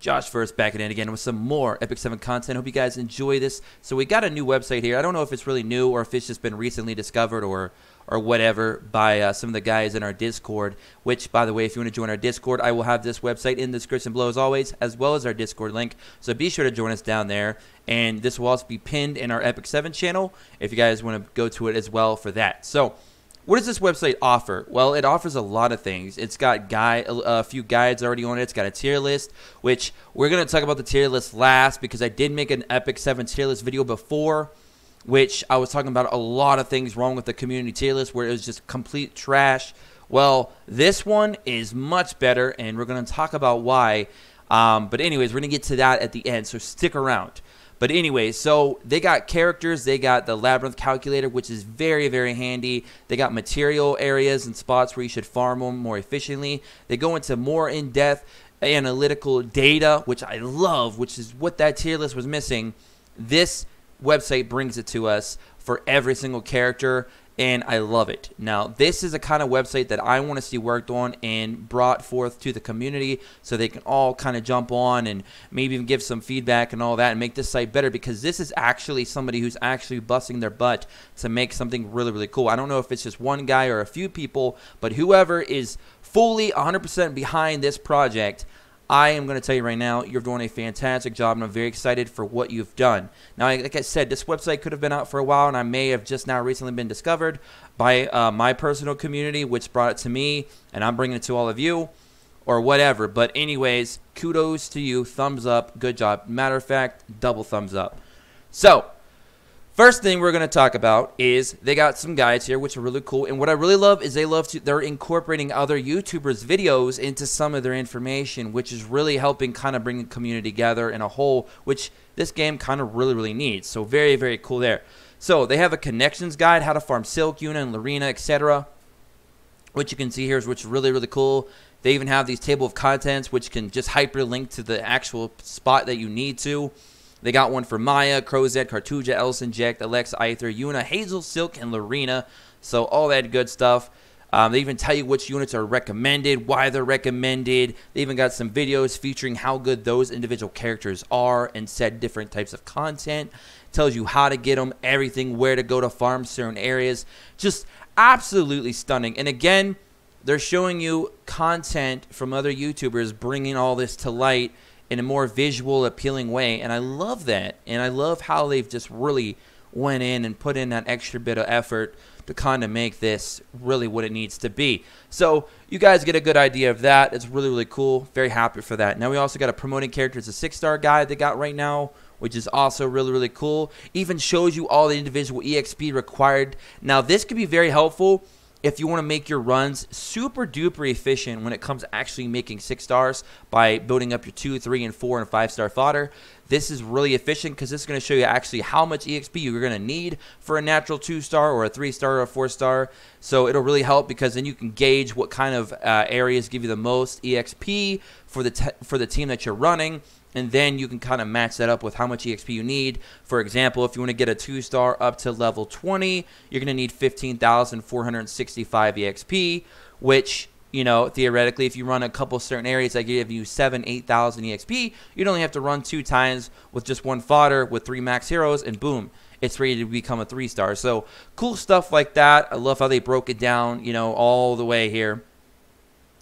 Josh first back in again with some more Epic 7 content. Hope you guys enjoy this. So we got a new website here. I don't know if it's really new or if it's just been recently discovered or whatever by some of the guys in our Discord, which, by the way, if you want to join our Discord, I will have this website in the description below as always, as well as our Discord link. So be sure to join us down there. And this will also be pinned in our Epic 7 channel if you guys want to go to it as well for that. So what does this website offer? Well, it offers a lot of things. It's got a few guides already on it. It's got a tier list, which we're going to talk about the tier list last because I did make an Epic 7 tier list video before, which I was talking about a lot of things wrong with the community tier list where it was just complete trash. Well, this one is much better, and we're going to talk about why. But anyways, we're going to get to that at the end, so stick around. But anyway, so they got characters. They got the labyrinth calculator, which is very, very handy. They got material areas and spots where you should farm them more efficiently. They go into more in-depth analytical data, which I love, which is what that tier list was missing. This website brings it to us for every single character, and I love it. Now, this is a kind of website that I want to see worked on and brought forth to the community so they can all kind of jump on and maybe even give some feedback and all that and make this site better, because this is actually somebody who's actually busting their butt to make something really, really cool. I don't know if it's just one guy or a few people, but whoever is fully 100% behind this project, I am going to tell you right now, you're doing a fantastic job, and I'm very excited for what you've done. Now, like I said, this website could have been out for a while, and I may have just now recently been discovered by my personal community, which brought it to me, and I'm bringing it to all of you, or whatever. But anyways, kudos to you. Thumbs up. Good job. Matter of fact, double thumbs up. So, first thing we're going to talk about is they got some guides here, which are really cool. And what I really love is they're incorporating other YouTubers' videos into some of their information, which is really helping kind of bring the community together in a whole, which this game kind of really, really needs. So very, very cool there. So they have a connections guide, how to farm Silk, Yuna, and Lorena, etc., which you can see here, which is really, really cool. They even have these table of contents, which can just hyperlink to the actual spot that you need to. They got one for Maya, Crozet, Cartuja, Elson, Jack, Alex, Aether, Yuna, Hazel, Silk, and Lorena. So all that good stuff. They even tell you which units are recommended, why they're recommended. They even got some videos featuring how good those individual characters are and said different types of content. Tells you how to get them, everything, where to go to farm certain areas. Just absolutely stunning. And again, they're showing you content from other YouTubers bringing all this to light in a more visual, appealing way, and I love that. And I love how they've just really went in and put in that extra bit of effort to kind of make this really what it needs to be. So you guys get a good idea of that. It's really, really cool. Very happy for that. Now we also got a promoting characters, a 6-star guide they got right now, which is also really, really cool. Even shows you all the individual EXP required. Now this could be very helpful if you want to make your runs super duper efficient when it comes to actually making 6 stars by building up your 2, 3, and 4 and 5-star fodder. This is really efficient because this is going to show you actually how much EXP you're going to need for a natural 2-star or a 3-star or a 4-star. So it'll really help because then you can gauge what kind of areas give you the most EXP for the team that you're running. And then you can kind of match that up with how much EXP you need. For example, if you want to get a 2-star up to level 20, you're going to need 15,465 EXP, which, you know, theoretically, if you run a couple certain areas that give you 7,000, 8,000 EXP, you'd only have to run 2 times with just 1 fodder with 3 max heroes, and boom, it's ready to become a 3-star. So cool stuff like that. I love how they broke it down, you know, all the way here.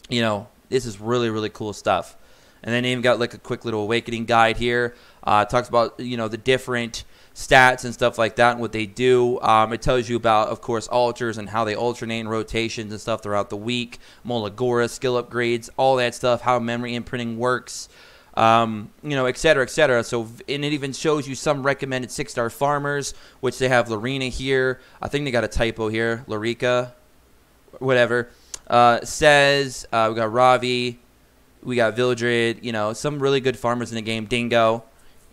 You know, this is really, really cool stuff. And then they even got like a quick little awakening guide here. Talks about, you know, the different stats and stuff like that and what they do. It tells you about, of course, altars and how they alternate in rotations and stuff throughout the week. Molagora, skill upgrades, all that stuff, how memory imprinting works, you know, et cetera, et cetera. So, and it even shows you some recommended 6-star farmers, which they have Lorena here. I think they got a typo here. Lorica, whatever. Says, we got Ravi. We got Vildred, you know, some really good farmers in the game. Dingo,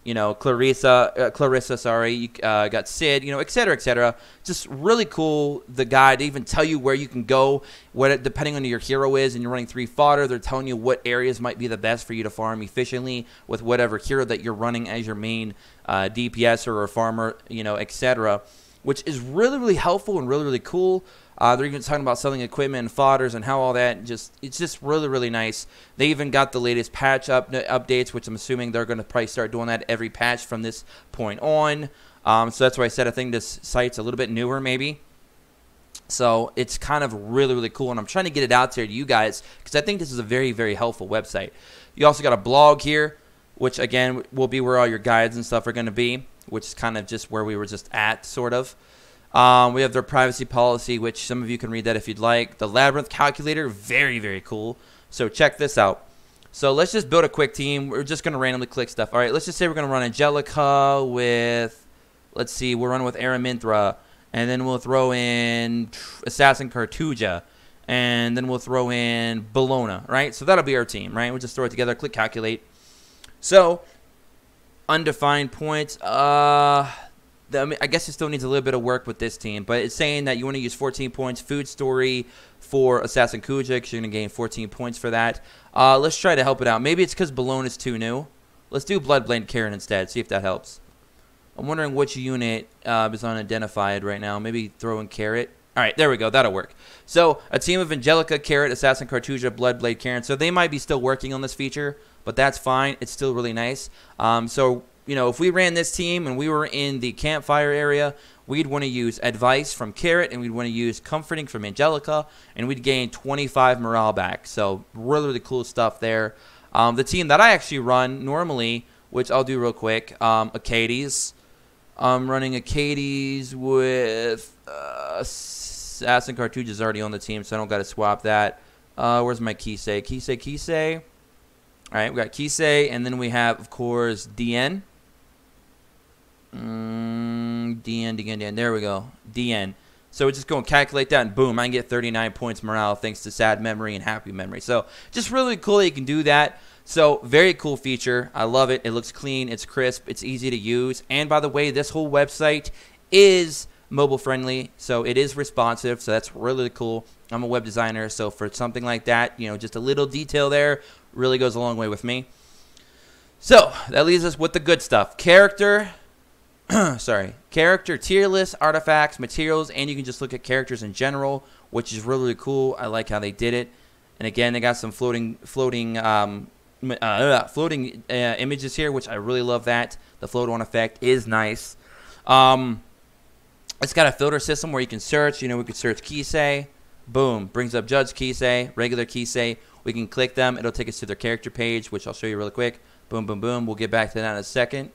you know, Clarissa, sorry. You got Sid, you know, et cetera, et cetera. Just really cool, the guide. They even tell you where you can go, depending on who your hero is, and you're running 3 fodder. They're telling you what areas might be the best for you to farm efficiently with whatever hero that you're running as your main DPS or farmer, you know, et cetera. which is really, really helpful and really, really cool. They're even talking about selling equipment and fodders and how all that it's just really, really nice. They even got the latest patch updates, which I'm assuming they're going to probably start doing that every patch from this point on. So that's why I said I think this site's a little bit newer maybe. So it's kind of really, really cool, and I'm trying to get it out there to you guys because I think this is a very, very helpful website. You also got a blog here, which, again, will be where all your guides and stuff are going to be, which is kind of just where we were just at, sort of. We have their privacy policy, which some of you can read that if you'd like. The Labyrinth calculator, very, very cool. So check this out. So let's just build a quick team. We're just going to randomly click stuff. All right, let's just say we're going to run Angelica with, let's see, we're running with Araminthra. And then we'll throw in Assassin Cartuja. And then we'll throw in Bologna, right? So that'll be our team, right? We'll just throw it together, click calculate. So, undefined points. I guess it still needs a little bit of work with this team. But it's saying that you want to use 14 points. Food story for Assassin Kuja, because you're going to gain 14 points for that. Let's try to help it out. Maybe it's because Bologna is too new. Let's do Bloodblade Karen instead. See if that helps. I'm wondering which unit is unidentified right now. Maybe throw in Carrot. All right, there we go. That'll work. So a team of Angelica, Carrot, Assassin Cartuja, Bloodblade Karen. So they might be still working on this feature, but that's fine. It's still really nice. So, you know, if we ran this team and we were in the campfire area, we'd want to use Advice from Carrot, and we'd want to use Comforting from Angelica, and we'd gain 25 morale back. So really, really cool stuff there. The team that I actually run normally, which I'll do real quick, Acades. I'm running Acades with Assassin Cartuja is already on the team, so I don't got to swap that. Where's my Kisei? Kisei. All right, we got Kisei, and then we have, of course, DN. DN. There we go. DN. So we're just going to calculate that, and boom, I can get 39 points morale thanks to Sad Memory and Happy Memory. So just really cool that you can do that. So very cool feature. I love it. It looks clean. It's crisp. It's easy to use. And by the way, this whole website is mobile friendly, so it is responsive. So that's really cool. I'm a web designer, so for something like that, you know, just a little detail there really goes a long way with me. So that leaves us with the good stuff. Character, character tier list, artifacts, materials, and you can just look at characters in general, which is really, really cool. I like how they did it. And again, they got some floating images here, which I really love. That the float on effect is nice. It's got a filter system where you can search. You know, we could search Kisei, boom, brings up Judge Kisei, regular Kisei. We can click them. It'll take us to their character page, which I'll show you really quick. Boom, boom, boom. We'll get back to that in a second.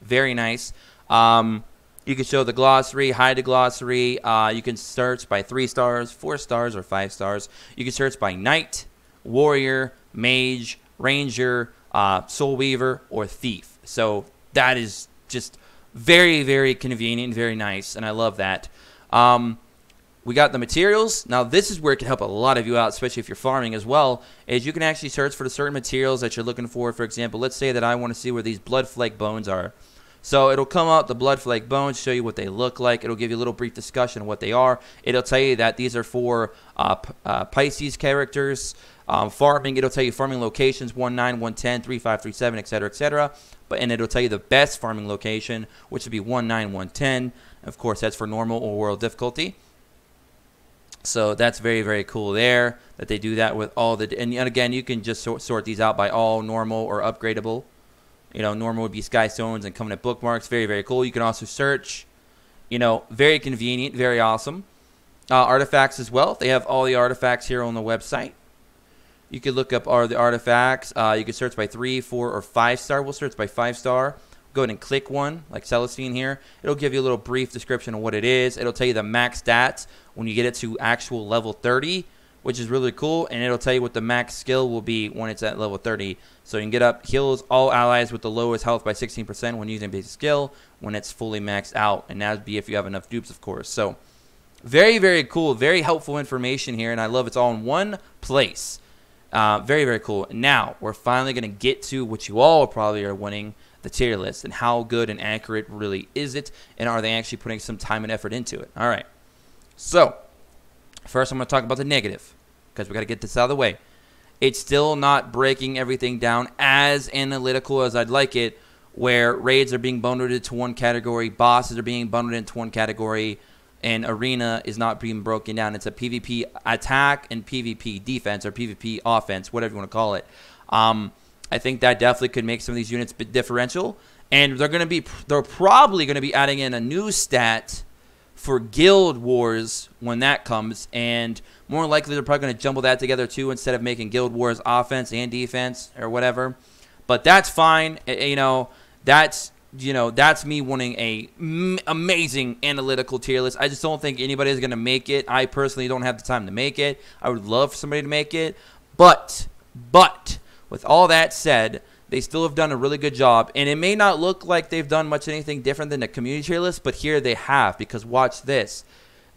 Very nice. You can show the glossary, hide the glossary. You can search by 3 stars, 4 stars, or 5 stars. You can search by Knight, Warrior, Mage, Ranger, Soul Weaver, or Thief. So that is just very, very convenient, very nice, and I love that. We got the materials. Now this is where it can help a lot of you out, especially if you're farming as well, is you can actually search for the certain materials that you're looking for. For example, let's say that I want to see where these blood flake bones are. So it'll come up, the blood flake bones, show you what they look like. It'll give you a little brief discussion of what they are. It'll tell you that these are for Pisces characters. Farming, it'll tell you farming locations, 1, 9, 1, 10, 3, 5, 3, 7, etc., etc. And it'll tell you the best farming location, which would be 1, 9, 1, 10. Of course, that's for normal or world difficulty. So that's very, very cool there that they do that with all the... And again, you can just sort these out by all, normal, or upgradable. You know, normal would be Sky Stones and Covenant Bookmarks. Very, very cool. You can also search. You know, very convenient, very awesome. Artifacts as well. They have all the artifacts here on the website. You can look up the artifacts. You can search by 3, 4, or 5 star. We'll search by 5 star. Go ahead and click one, like Celestine here. It'll give you a little brief description of what it is. It'll tell you the max stats when you get it to actual level 30, which is really cool. And it'll tell you what the max skill will be when it's at level 30. So you can get up, heals all allies with the lowest health by 16% when using basic skill when it's fully maxed out. And that would be if you have enough dupes, of course. So very, very cool. Very helpful information here. And I love it's all in one place. Very, very cool. Now, we're finally going to get to what you all probably are wanting, the tier list, and how good and accurate really is it, and are they actually putting some time and effort into it. All right. So, first I'm going to talk about the negative, because we got to get this out of the way. It's still not breaking everything down as analytical as I'd like it, where raids are being bundled into one category, bosses are being bundled into one category, and arena is not being broken down. It's a PvP attack and PvP defense, or PvP offense, whatever you want to call it. I think that definitely could make some of these units a bit differential. And they're probably going to be adding in a new stat for Guild Wars when that comes, and more likely they're probably going to jumble that together too, instead of making Guild Wars offense and defense or whatever. But that's fine. That's me wanting a amazing analytical tier list. I just don't think anybody is going to make it. I personally don't have the time to make it. I would love for somebody to make it, but with all that said, they still have done a really good job, and it may not look like they've done much anything different than the community tier list, but here they have, because watch this.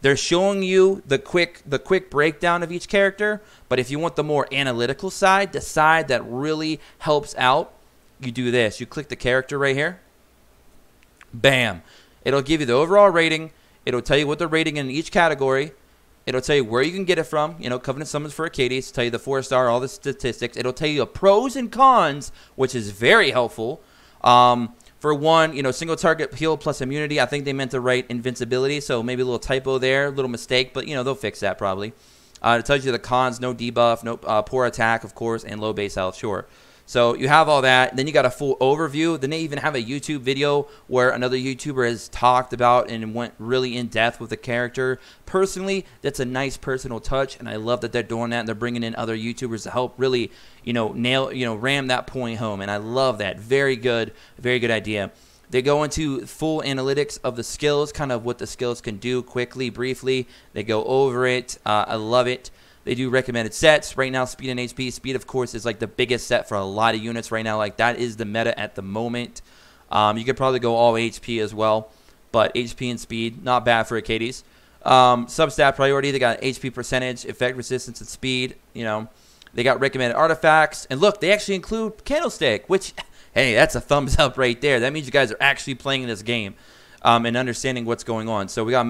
They're showing you the quick breakdown of each character, but if you want the more analytical side, the side that really helps out, you do this. You click the character right here. Bam. It'll give you the overall rating. It'll tell you what they're rating in each category. It'll tell you where you can get it from. Covenant Summons for Arcades. It'll tell you the 4-star, all the statistics. It'll tell you the pros and cons, which is very helpful. For one, single target heal plus immunity. I think they meant to write invincibility, so maybe a little typo there, a little mistake, but they'll fix that probably. It tells you the cons: no debuff, no poor attack, of course, and low base health. Sure. So you have all that. Then you got a full overview. Then they even have a YouTube video where another YouTuber has talked about and went really in depth with the character. Personally, that's a nice personal touch, and I love that they're doing that. And they're bringing in other YouTubers to help really, ram that point home. And I love that. Very good idea. They go into full analytics of the skills, kind of what the skills can do quickly, briefly. They go over it. I love it. They do recommended sets. Right now, speed and HP. Speed, of course, is like the biggest set for a lot of units right now. Like, that is the meta at the moment. You could probably go all HP as well. But HP and speed, not bad for Arcades. Substat priority, they got HP percentage, effect resistance, and speed. They got recommended artifacts. And look, they actually include Candlestick, which, hey, that's a thumbs up right there. That means you guys are actually playing this game and understanding what's going on. So we got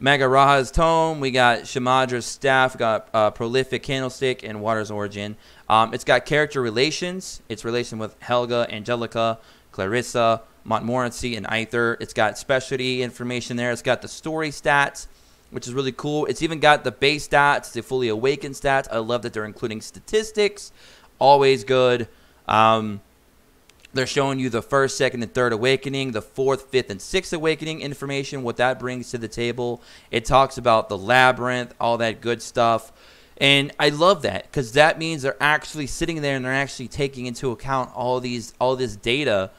Magaraha's Tome, we got Shamadra's Staff, we got Prolific Candlestick, and Water's Origin. It's got character relations. Its relation with Helga, Angelica, Clarissa, Montmorency, and Aether. It's got specialty information there. It's got the story stats, which is really cool. It's even got the base stats, the fully awakened stats. I love that they're including statistics. Always good. They're showing you the first, second, and third awakening, the fourth, fifth, and sixth awakening information, what that brings to the table. It talks about the labyrinth, all that good stuff. And I love that, because that means they're actually sitting there and they're actually taking into account all this data,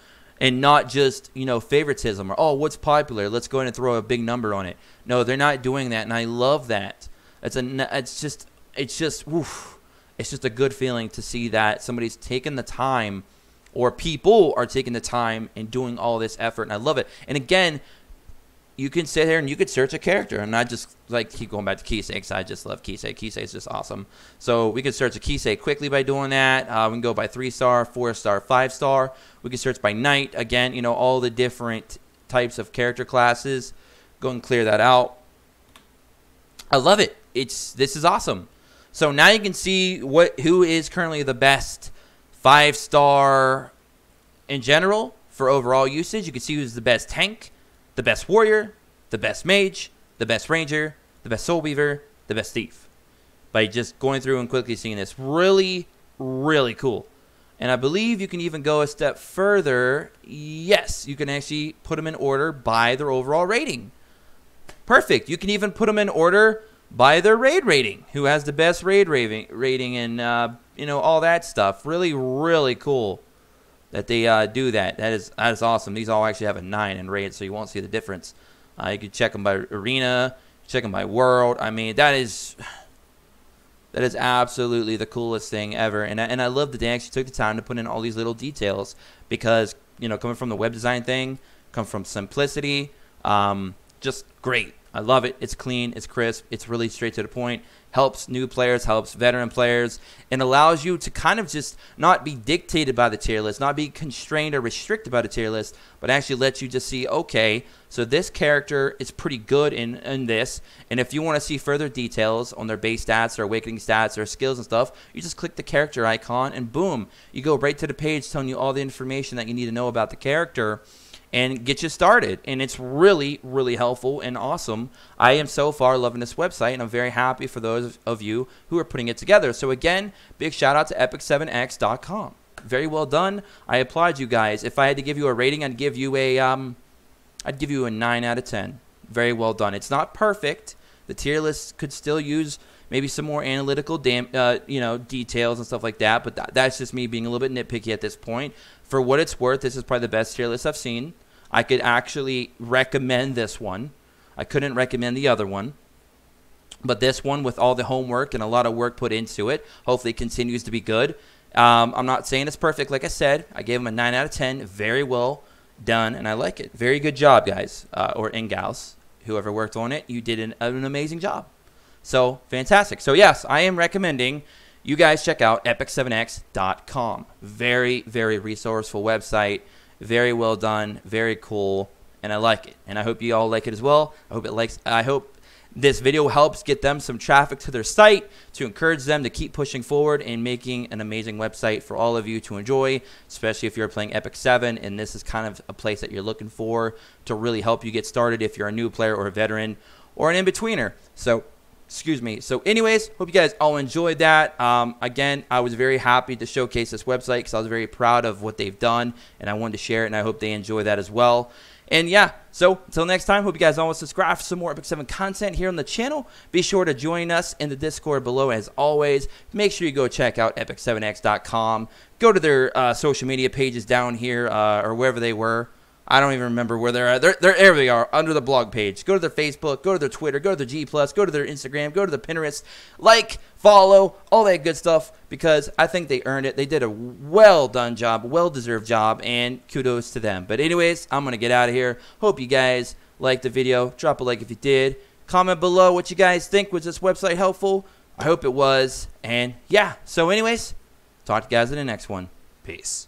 and not just, favoritism or, oh, what's popular, let's go in and throw a big number on it. No, they're not doing that, and I love that. It's just a good feeling to see that somebody's taken the time, or people are taking the time and doing all this effort, and I love it. And again, you can sit here and you could search a character, and I just keep going back to Kisei, because I just love Kisei. Kisei is just awesome. So we could search a Kisei quickly by doing that. We can go by 3-star, 4-star, 5-star. We can search by night. Again, all the different types of character classes. Go and clear that out. I love it. This is awesome. So now you can see who is currently the best 5-star in general for overall usage. You can see who's the best tank, the best warrior, the best mage, the best ranger, the best soul weaver, the best thief, by just going through and quickly seeing this. Really, really cool. And I believe you can even go a step further. Yes, you can actually put them in order by their overall rating. Perfect. You can even put them in order by their raid rating. Who has the best raid rating and all that stuff. Really, really cool that they do that. That is awesome. These all actually have a 9 in raid, so you won't see the difference. You can check them by arena, check them by world. I mean, that is absolutely the coolest thing ever. And I love that they actually took the time to put in all these little details, because coming from the web design thing, come from simplicity, just great. I love it. It's clean. It's crisp. It's really straight to the point. helps new players, helps veteran players, and allows you to kind of just not be dictated by the tier list, not be constrained or restricted by the tier list, but actually let you just see, okay, so this character is pretty good in this, and if you want to see further details on their base stats, their awakening stats, their skills and stuff, you just click the character icon, and boom, you go right to the page telling you all the information that you need to know about the character and get you started. And it's really, really helpful and awesome. I am so far loving this website, and I'm very happy for those of you who are putting it together. So again, big shout out to epic7x.com. Very well done. I applaud you guys. If I had to give you a rating, I'd give you a 9 out of 10. Very well done. It's not perfect. The tier list could still use maybe some more analytical details and stuff like that, but that's just me being a little bit nitpicky at this point. For what it's worth, this is probably the best tier list I've seen. I could actually recommend this one. I couldn't recommend the other one. But this one, with all the homework and a lot of work put into it, hopefully continues to be good. I'm not saying it's perfect. Like I said, I gave them a 9 out of 10. Very well done, and I like it. Very good job, guys, or gals. Whoever worked on it, you did an amazing job. So, fantastic. So, yes, I am recommending you guys check out epic7x.com. Very, very resourceful website. Very well done. Very cool. And I like it. And I hope you all like it as well. I hope this video helps get them some traffic to their site to encourage them to keep pushing forward and making an amazing website for all of you to enjoy, especially if you're playing Epic 7 and this is kind of a place that you're looking for to really help you get started if you're a new player or a veteran or an in-betweener. So, excuse me. So anyways, hope you guys all enjoyed that. Again, I was very happy to showcase this website because I was very proud of what they've done, and I wanted to share it, and I hope they enjoy that as well. And yeah, so until next time, hope you guys all subscribe for some more Epic 7 content here on the channel. Be sure to join us in the Discord below as always. Make sure you go check out epic7x.com. Go to their social media pages down here or wherever they were. I don't even remember where they're at. There they are, under the blog page. Go to their Facebook, go to their Twitter, go to their G+, go to their Instagram, go to the Pinterest. Like, follow, all that good stuff, because I think they earned it. They did a well-done job, well-deserved job, and kudos to them. But anyways, I'm going to get out of here. Hope you guys liked the video. Drop a like if you did. Comment below what you guys think. Was this website helpful? I hope it was. And yeah, so anyways, talk to you guys in the next one. Peace.